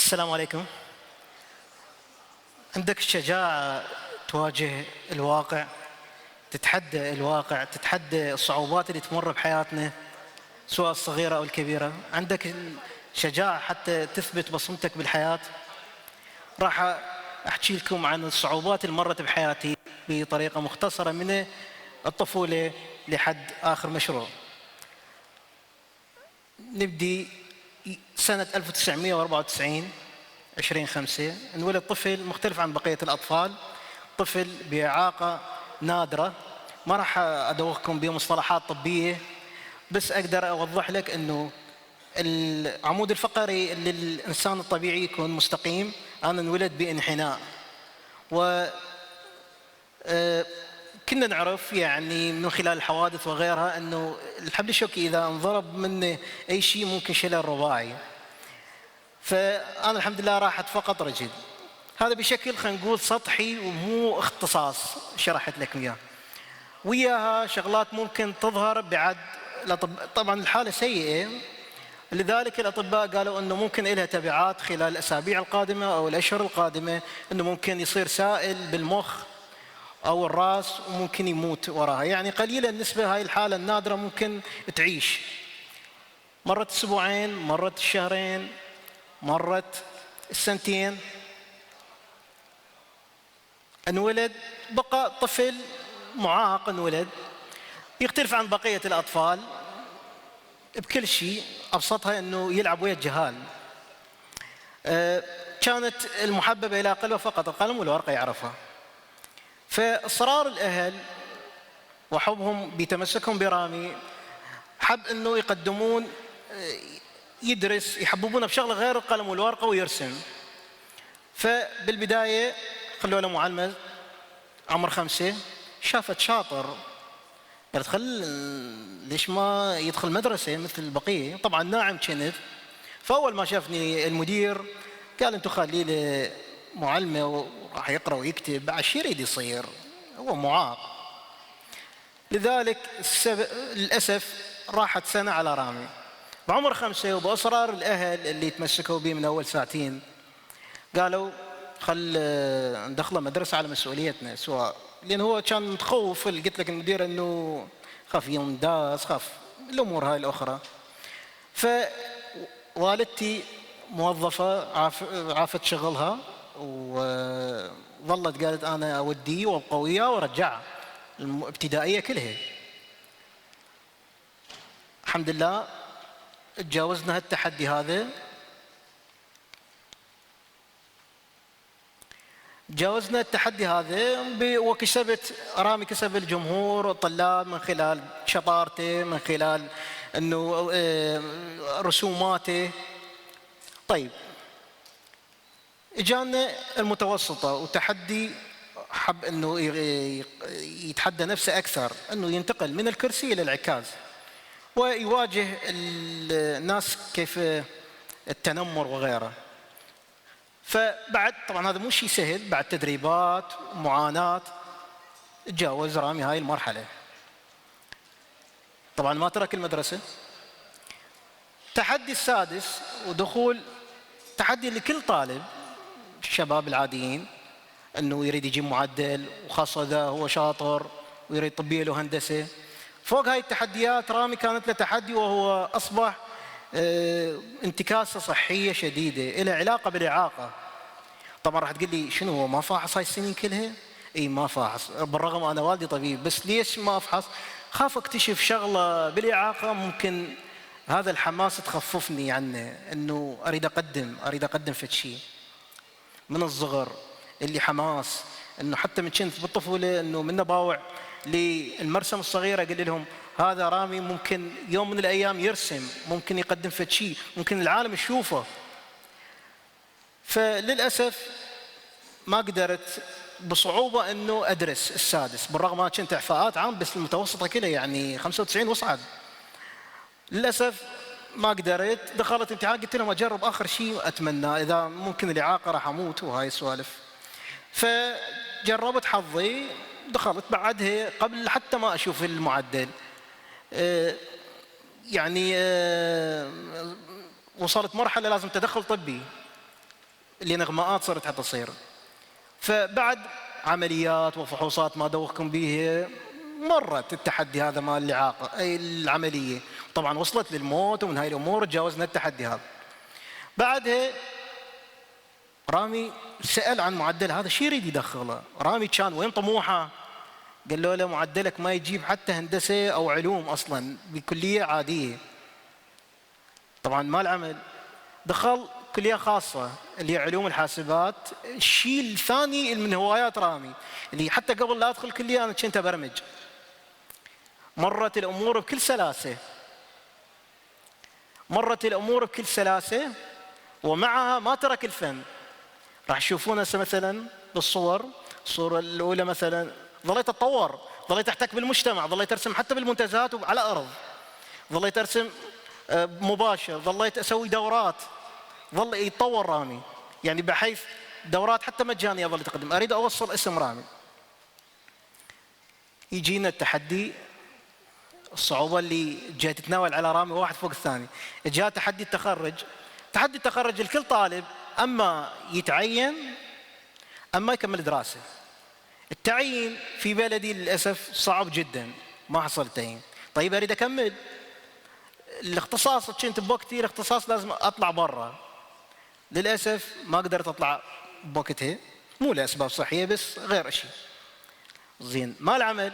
السلام عليكم. عندك الشجاعة تواجه الواقع، تتحدى الواقع، تتحدى الصعوبات اللي تمر بحياتنا سواء الصغيرة أو الكبيرة. عندك الشجاعة حتى تثبت بصمتك بالحياة. راح أحكي لكم عن الصعوبات اللي مرت بحياتي بطريقة مختصرة من الطفولة لحد آخر مشروع. نبدي سنة 1994 20/5 انولد طفل مختلف عن بقية الأطفال، طفل بإعاقة نادرة. ما راح أدوخكم بمصطلحات طبية، بس أقدر أوضح لك أنه العمود الفقري اللي الإنسان الطبيعي يكون مستقيم، أنا انولد بانحناء. و كنا نعرف يعني من خلال الحوادث وغيرها أنه الحبل الشوكي إذا انضرب منه أي شيء ممكن شلل رباعي. فأنا الحمد لله راحت فقط رجل. هذا بشكل خلينا نقول سطحي ومو اختصاص شرحت لك إياه. وياها شغلات ممكن تظهر بعد طبعا الحالة سيئة، لذلك الأطباء قالوا أنه ممكن لها تبعات خلال الأسابيع القادمة أو الأشهر القادمة، أنه ممكن يصير سائل بالمخ أو الرأس وممكن يموت وراها. يعني قليلة النسبة هاي الحالة النادرة ممكن تعيش. مرت أسبوعين، مرت الشهرين، مرت السنتين، انولد بقى طفل معاق. انولد يختلف عن بقية الأطفال بكل شيء، أبسطها أنه يلعب ويا الجهال. كانت المحببة إلى قلبه فقط القلم والورقة يعرفها. فإصرار الأهل وحبهم بتمسكهم برامي، حب أنه يقدمون يدرس، يحببونه بشغلة غير القلم والورقة ويرسم. فبالبداية خلوا له معلمة عمر 5، شافت شاطر قالت ليش ما يدخل مدرسة مثل البقية. طبعا ناعم كنت. فأول ما شافني المدير قال انتو خليه له معلمة وراح يقرأ ويكتب، بعد شو يريد يصير، هو معاق. لذلك للأسف راحت سنة على رامي. بعمر 5 وبأصرار الأهل اللي يتمسكوا به من أول ساعتين قالوا خل ندخله مدرسة على مسؤوليتنا، سواء لأن هو كان متخوف. قلت لك المدير أنه خاف ينداس، خاف الأمور هاي الأخرى. فوالدتي موظفة عافت شغلها وظلت قالت أنا أوديه وأبقى وياه وأرجعه الابتدائية كلها. الحمد لله تجاوزنا هالتحدي هذا، تجاوزنا التحدي هذا وكسبت رامي، كسب الجمهور والطلاب من خلال شطارته، من خلال انه رسوماته. طيب اجانا المتوسطة وتحدي، حب انه يتحدى نفسه اكثر، انه ينتقل من الكرسي الى العكاز ويواجه الناس كيف التنمر وغيره. فبعد طبعا هذا مو شيء سهل، بعد تدريبات ومعاناة تجاوز رامي هاي المرحلة. طبعا ما ترك المدرسة. التحدي السادس ودخول تحدي لكل طالب الشباب العاديين، انه يريد يجيب معدل، وخاصة اذا هو شاطر ويريد طبية له هندسة. فوق هاي التحديات رامي كانت له تحدي، وهو اصبح انتكاسة صحية شديدة إلى علاقة بالإعاقة. طبعا راح تقول لي شنو هو ما فاحص هاي السنين كلها؟ اي ما فاحص، بالرغم انا والدي طبيب، بس ليش ما افحص؟ خاف اكتشف شغلة بالإعاقة ممكن هذا الحماس تخففني عنه، انه اريد اقدم في شيء من الصغر. اللي حماس انه حتى من كنت بالطفولة انه من باوع للمرسم الصغيرة اقول لهم هذا رامي ممكن يوم من الأيام يرسم، ممكن يقدم في شيء، ممكن العالم يشوفه. فللأسف ما قدرت، بصعوبة أنه أدرس السادس، بالرغم ما كنت إعفاءات عام بس المتوسطة كلها يعني 95 وصعد. للأسف ما قدرت. دخلت امتحان قلت لهم أجرب آخر شيء أتمنى، إذا ممكن الإعاقة راح أموت وهاي السوالف. فجربت حظي، دخلت بعدها قبل حتى ما أشوف المعدل. يعني وصلت مرحلة لازم تدخل طبي. اللي نغماءات صارت حتى تصير. فبعد عمليات وفحوصات ما دوخكم بيها مرت التحدي هذا مال الإعاقة أي العملية، طبعا وصلت للموت ومن هاي الأمور تجاوزنا التحدي هذا. بعدها رامي سأل عن معدل هذا شو يريد يدخله. رامي كان وين طموحه؟ قال له معدلك ما يجيب حتى هندسة أو علوم أصلا بكلية عادية. طبعا ما العمل، دخل كلية خاصة اللي هي علوم الحاسبات. الشيء الثاني من هوايات رامي اللي حتى قبل لا أدخل كلية أنا كنت أبرمج. مرت الأمور بكل سلاسة، مرت الأمور بكل سلاسة، ومعها ما ترك الفن. راح تشوفون هسه مثلا بالصور، الصورة الأولى مثلا ظليت أتطور، ظليت أحتك بالمجتمع، ظليت أرسم حتى بالمنتزهات وعلى أرض، ظليت أرسم مباشر، ظليت أسوي دورات، ظل يتطور رامي يعني بحيث دورات حتى مجانية ظل تقدم. أريد أوصل اسم رامي. يجينا التحدي، الصعوبة اللي جاي تتناول على رامي واحد فوق الثاني. جاء تحدي التخرج. تحدي التخرج الكل طالب أما يتعين أما يكمل دراسة. التعيين في بلدي للأسف صعب جدا، ما حصل تعيين. طيب أريد أكمل الاختصاص، كنت بوقتي الاختصاص لازم أطلع برا، للأسف ما قدرت أطلع بوقتها، مو لأسباب صحية بس غير شيء. زين ما العمل،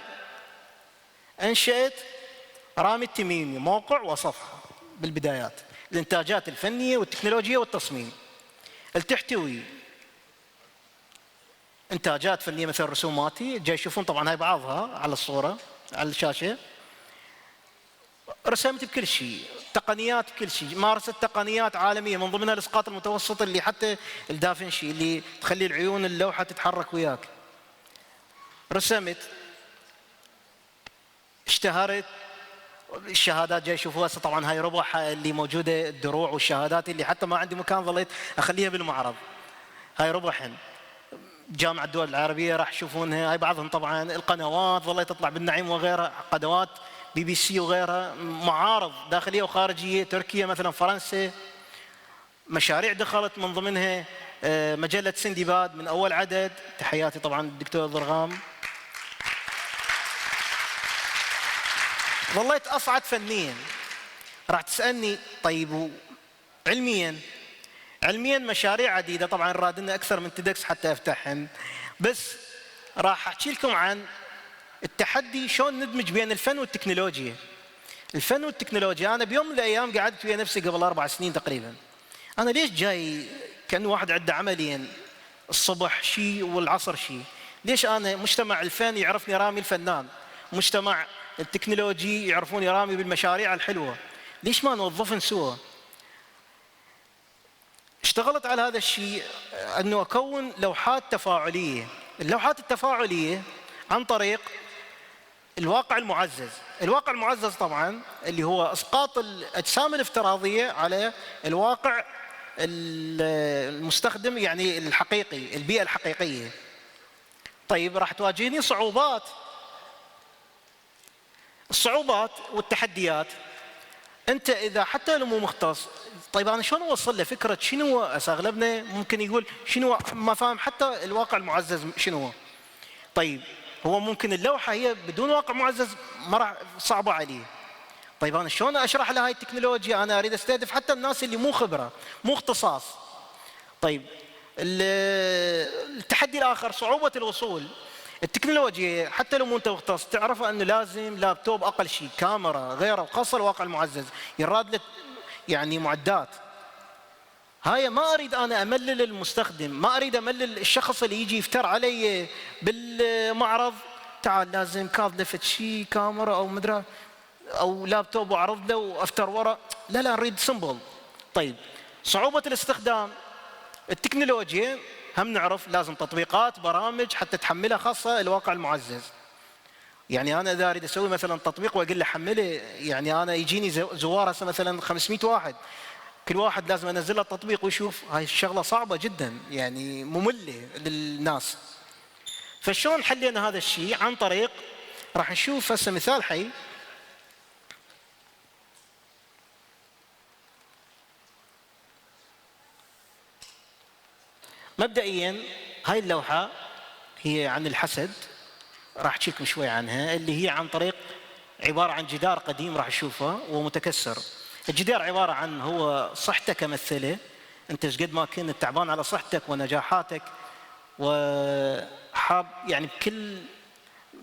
أنشأت رامي التميمي موقع وصفحة بالبدايات، الإنتاجات الفنية والتكنولوجيا والتصميم، تحتوي إنتاجات فنية مثل رسوماتي، جاي يشوفون طبعا هاي بعضها على الصورة على الشاشة. رسمت بكل شيء، تقنيات بكل شيء، مارست تقنيات عالمية من ضمنها الإسقاط المتوسط اللي حتى الدافنشي اللي تخلي العيون اللوحة تتحرك وياك. رسمت، اشتهرت، الشهادات جاي يشوفوها هسه طبعا هاي ربح اللي موجودة، الدروع والشهادات اللي حتى ما عندي مكان ظليت أخليها بالمعرض. هاي ربحن جامعة الدول العربية راح يشوفونها، هاي بعضهم طبعا. القنوات ظليت تطلع بالنعيم وغيرها، قنوات BBC وغيرها، معارض داخلية وخارجية، تركيا مثلا، فرنسا. مشاريع دخلت من ضمنها مجلة سندباد من أول عدد، تحياتي طبعا الدكتور ضرغام. ظليت أصعد فنيا. راح تسألني طيب علميا مشاريع عديدة طبعا، راد لنا أكثر من تدكس حتى أفتحهن، بس راح أحكي لكم عن التحدي شلون ندمج بين الفن والتكنولوجيا. الفن والتكنولوجيا، أنا بيوم من الأيام قعدت ويا نفسي قبل 4 سنين تقريبا، أنا ليش جاي كأنه واحد عنده عملين، الصبح شيء والعصر شيء؟ ليش أنا مجتمع الفن يعرفني رامي الفنان، مجتمع التكنولوجي يعرفوني رامي بالمشاريع الحلوة، ليش ما نوظفن سوا؟ اشتغلت على هذا الشيء أنه أكون لوحات تفاعلية. اللوحات التفاعلية عن طريق الواقع المعزز. الواقع المعزز طبعا اللي هو إسقاط الأجسام الافتراضية على الواقع المستخدم يعني الحقيقي، البيئة الحقيقية. طيب راح تواجهني صعوبات، الصعوبات والتحديات. أنت إذا حتى لو مو مختص، طيب أنا شلون أوصل له فكرة شنو؟ أغلبنا ممكن يقول شنو ما فاهم حتى الواقع المعزز شنو. طيب هو ممكن اللوحة هي بدون واقع معزز ما راح صعبة عليه. طيب أنا شلون أشرح له هاي التكنولوجيا؟ أنا أريد أستهدف حتى الناس اللي مو خبرة مو اختصاص. طيب التحدي الآخر صعوبة الوصول. التكنولوجيا حتى لو مو انت مختص تعرف انه لازم لابتوب اقل شيء، كاميرا غيره، وخاصه الواقع المعزز يراد له يعني معدات. هاي ما اريد انا املل المستخدم، ما اريد املل الشخص اللي يجي يفتر علي بالمعرض، تعال لازم كاظ لفت شيء كاميرا او مدري او لابتوب واعرض له وافتر ورا، لا نريد سمبل. طيب صعوبه الاستخدام. التكنولوجيا هم نعرف لازم تطبيقات برامج حتى تحملها، خاصة الواقع المعزز. يعني أنا إذا أريد أسوي مثلا تطبيق وأقول له حمله، يعني أنا يجيني زوار هسه مثلا 500 واحد، كل واحد لازم أنزل له التطبيق ويشوف، هاي الشغلة صعبة جدا يعني مملة للناس. فشلون حلينا هذا الشيء؟ عن طريق راح نشوف هسه مثال حي. مبدئيا هاي اللوحة هي عن الحسد، راح احكي لكم شوي عنها، اللي هي عن طريق عبارة عن جدار قديم راح تشوفه ومتكسر. الجدار عبارة عن هو صحتك امثله، انت ايش قد ما كنت تعبان على صحتك ونجاحاتك وحاب يعني بكل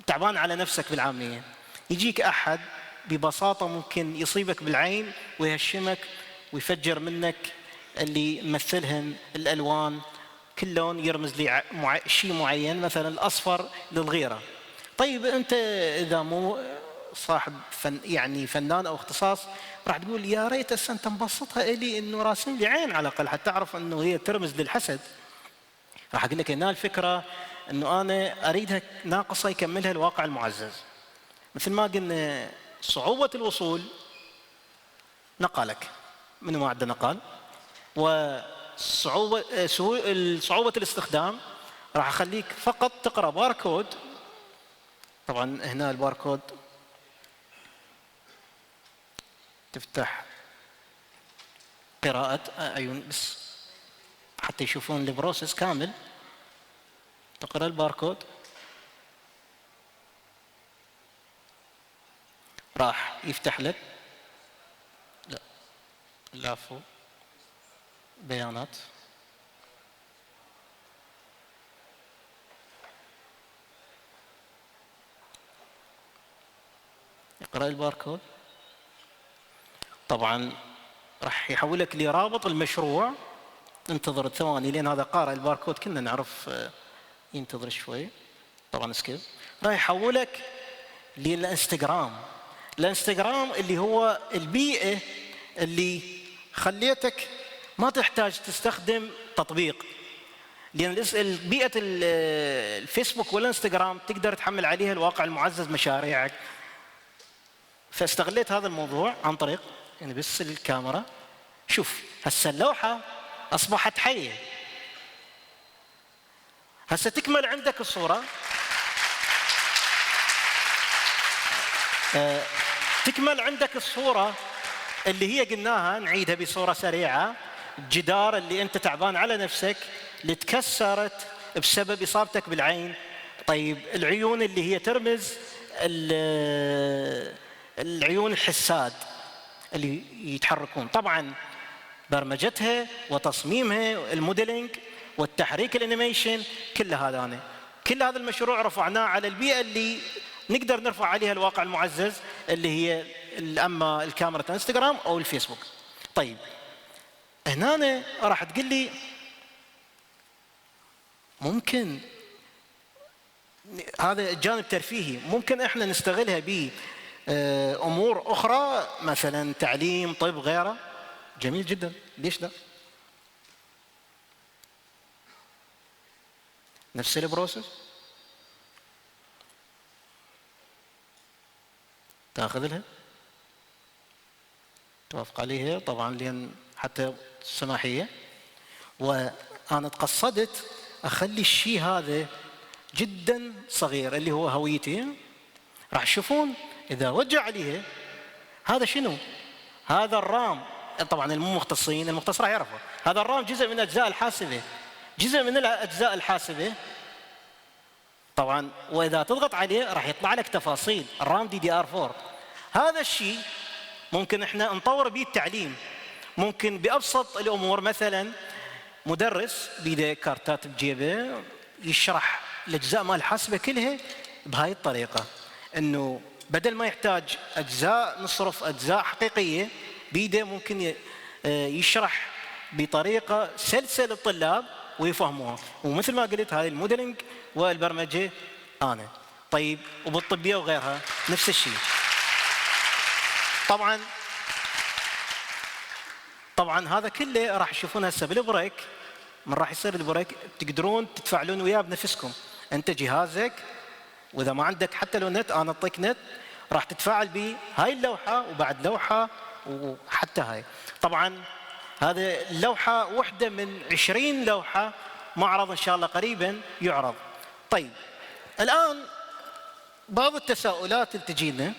تعبان على نفسك بالعامية، يجيك احد ببساطة ممكن يصيبك بالعين ويهشمك ويفجر منك اللي يمثلهن الالوان، كل لون يرمز لي شيء معين، مثلا الاصفر للغيرة. طيب انت اذا مو صاحب يعني فنان او اختصاص راح تقول يا ريت هسه انت مبسطها الي انه راسم لي عين على الاقل حتى اعرف انه هي ترمز للحسد. راح اقول لك هنا الفكره انه انا اريدها ناقصه يكملها الواقع المعزز. مثل ما قلنا صعوبه الوصول نقالك، منو ما عنده نقال، وصعوبه صعوبه الاستخدام راح اخليك فقط تقرا باركود. طبعا هنا الباركود تفتح قراءة عيون بس حتى يشوفون البروسيس كامل، تقرا الباركود راح يفتح لك لا لافو بيانات، يقرا الباركود، طبعا راح يحولك لرابط المشروع. انتظر ثواني لين هذا قارئ الباركود كنا نعرف ينتظر شوي. طبعا سكيب. راح يحولك للانستغرام. الانستغرام اللي هو البيئة اللي خليتك ما تحتاج تستخدم تطبيق، لأن بيئة الفيسبوك والانستغرام تقدر تحمل عليها الواقع المعزز مشاريعك. فاستغليت هذا الموضوع عن طريق يعني بس الكاميرا. شوف هسه اللوحة أصبحت حية، هسه تكمل عندك الصورة، تكمل عندك الصورة اللي هي قلناها، نعيدها بصورة سريعة. الجدار اللي أنت تعبان على نفسك اللي تكسرت بسبب إصابتك بالعين. طيب العيون اللي هي ترمز العيون الحساد اللي يتحركون، طبعا برمجتها وتصميمها الموديلينج والتحريك الانيميشن كل هذا كل هذا المشروع رفعناه على البيئة اللي نقدر نرفع عليها الواقع المعزز اللي هي اما الكاميرا الانستغرام او الفيسبوك. طيب هنا راح تقول لي ممكن هذا جانب ترفيهي، ممكن احنا نستغلها بامور اخرى مثلا تعليم طب غيره. جميل جدا، ليش لا؟ نفس البروسيس تاخذ لها توافق عليها طبعا لان حتى السماحيه، وانا تقصدت اخلي الشيء هذا جدا صغير اللي هو هويتي. راح تشوفون اذا وجه عليها هذا شنو؟ هذا الرام. طبعا المو مختصين، المختص راح يعرفه هذا الرام جزء من اجزاء الحاسبه، جزء من اجزاء الحاسبه طبعا. واذا تضغط عليه راح يطلع لك تفاصيل الرام DDR4. هذا الشيء ممكن احنا نطور به التعليم، ممكن بابسط الامور مثلا مدرس بيده كارتات بجيبه يشرح الاجزاء مال الحاسبه كلها بهاي الطريقه، انه بدل ما يحتاج اجزاء نصرف اجزاء حقيقيه بيده، ممكن يشرح بطريقه سلسه للطلاب ويفهموها. ومثل ما قلت هذه الموديلنج والبرمجه انا. طيب وبالطبيه وغيرها نفس الشيء. طبعا هذا كله راح تشوفونه هسه بالبريك. من راح يصير البريك تقدرون تتفاعلون وياه بنفسكم، انت جهازك واذا ما عندك حتى لو نت انا اعطيك نت راح تتفاعل بهاي اللوحه وبعد لوحه وحتى هاي. طبعا هذه اللوحه واحده من 20 لوحه، معرض ان شاء الله قريبا يعرض. طيب الان بعض التساؤلات اللي تجينا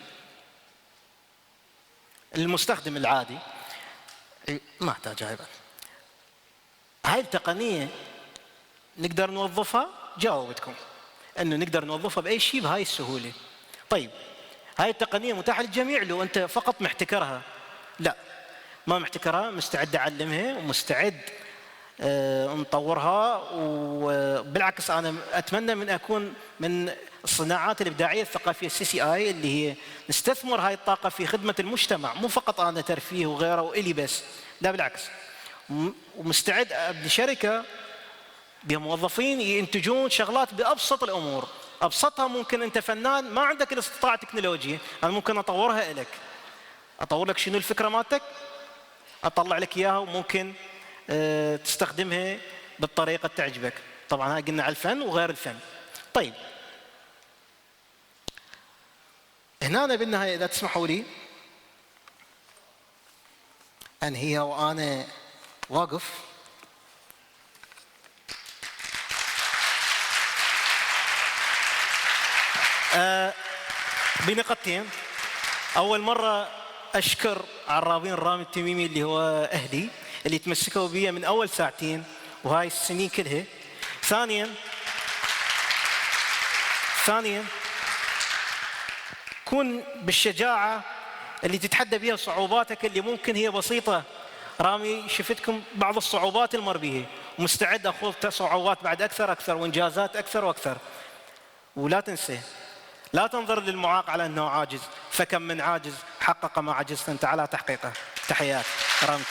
المستخدم العادي ما احتاج هاي التقنيه نقدر نوظفها؟ جاوبتكم انه نقدر نوظفها باي شيء بهاي السهوله. طيب هاي التقنيه متاحه للجميع لو انت فقط محتكرها؟ لا، ما محتكرها، مستعد اعلمها ومستعد نطورها. وبالعكس انا اتمنى من اكون من الصناعات الابداعيه الثقافيه CCI اللي هي نستثمر هاي الطاقه في خدمه المجتمع، مو فقط انا ترفيه وغيره والي بس، لا بالعكس. ومستعد ابني شركه بها موظفين ينتجون شغلات بابسط الامور، ابسطها ممكن انت فنان ما عندك الاستطاعه التكنولوجيه، انا ممكن اطورها لك، اطور لك شنو الفكره مالتك، اطلع لك اياها وممكن تستخدمها بالطريقه اللي تعجبك. طبعا هاي قلنا على الفن وغير الفن. طيب هنا أنا بالنهايه اذا تسمحوا لي انهيها وانا واقف. بنقطتين. اول مره اشكر عرابين رامي التميمي اللي هو اهلي اللي تمسكوا بي من اول ساعتين وهاي السنين كلها. ثانيا كون بالشجاعه اللي تتحدى بها صعوباتك اللي ممكن هي بسيطه. رامي شفتكم بعض الصعوبات اللي مر بها ومستعد اخوض صعوبات بعد اكثر وانجازات اكثر واكثر. ولا تنسى، لا تنظر للمعاق على انه عاجز، فكم من عاجز حقق ما عجزت انت على تحقيقه. تحيات رامي.